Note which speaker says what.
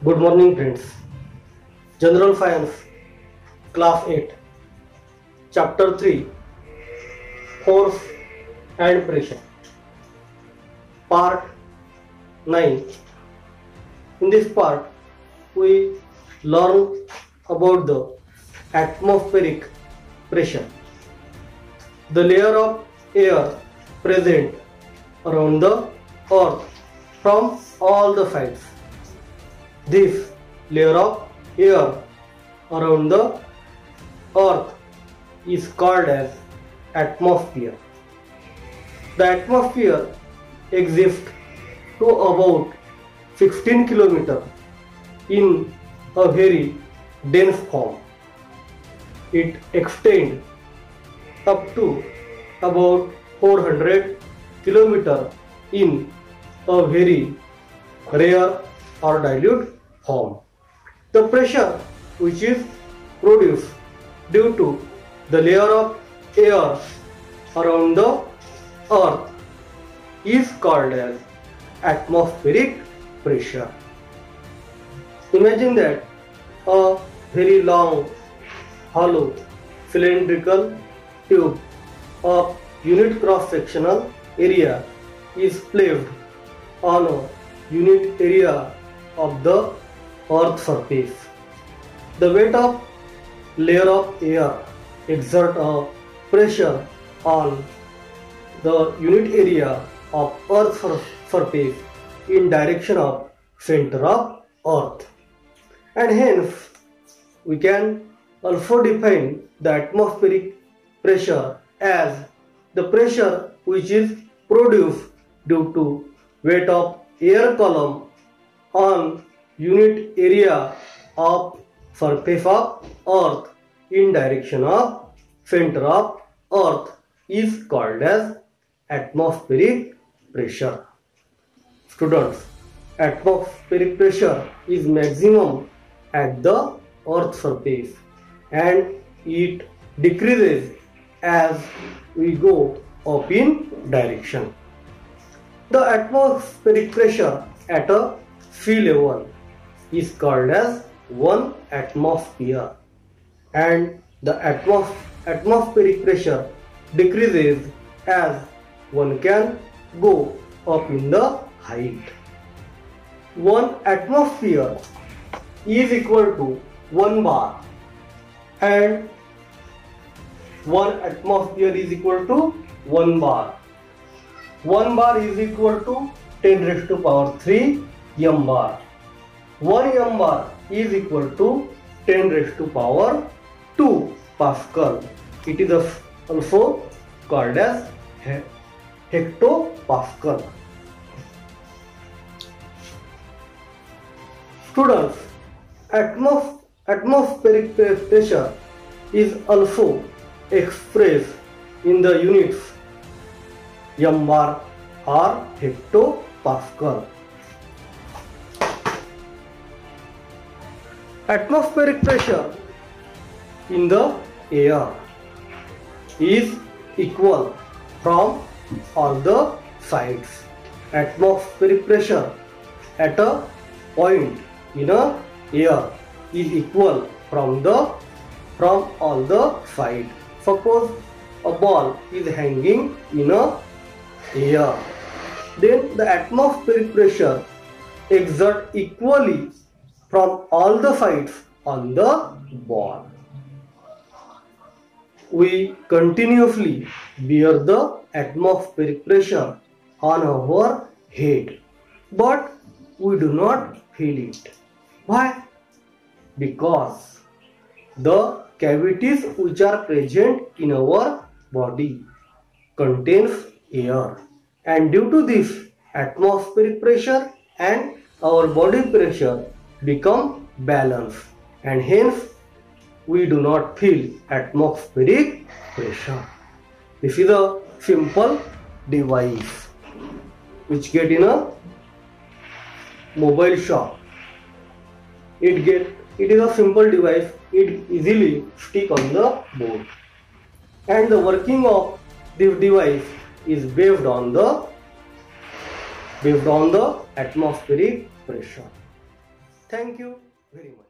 Speaker 1: Good morning friends. General Science Class 8 Chapter 3 Force and Pressure Part 9. In this part we learn about the atmospheric pressure, the layer of air present around the earth from all the sides. This layer of air around the earth is called as atmosphere. The atmosphere exists to about 16 km in a very dense form. It extends up to about 400 km in a very rare or dilute form. The pressure which is produced due to the layer of air around the earth is called as atmospheric pressure. Imagine that a very long, hollow, cylindrical tube of unit cross-sectional area is placed on a unit area of the earth surface. The weight of layer of air exert a pressure on the unit area of earth surface in direction of center of earth, and hence we can also define the atmospheric pressure as the pressure which is produced due to weight of air column on unit area of surface of earth in direction of center of earth is called as atmospheric pressure. Students, atmospheric pressure is maximum at the earth surface and it decreases as we go up in direction. The atmospheric pressure at a sea level is called as 1 atmosphere, and the atmospheric pressure decreases as one can go up in the height. 1 atmosphere is equal to 1 bar, and 1 atmosphere is equal to 1 bar. 1 bar is equal to 10 raised to power 3 m bar. 1 m bar is equal to 10 raised to power 2 Pascal. It is also called as hectopascal. Students, atmospheric pressure is also expressed in the units m bar or hectopascal. Atmospheric pressure in the air is equal from all the sides. Atmospheric pressure at a point in a air is equal from all the sides. Suppose a ball is hanging in a air, then the atmospheric pressure exert equally from all the sides on the ball. We continuously bear the atmospheric pressure on our head, but we do not feel it. Why? Because the cavities which are present in our body contains air, and due to this atmospheric pressure and our body pressure become balanced, and hence we do not feel atmospheric pressure. This is a simple device which get in a mobile shop. It is a simple device. It easily stick on the board, and the working of this device is based on the atmospheric pressure. Thank you very much.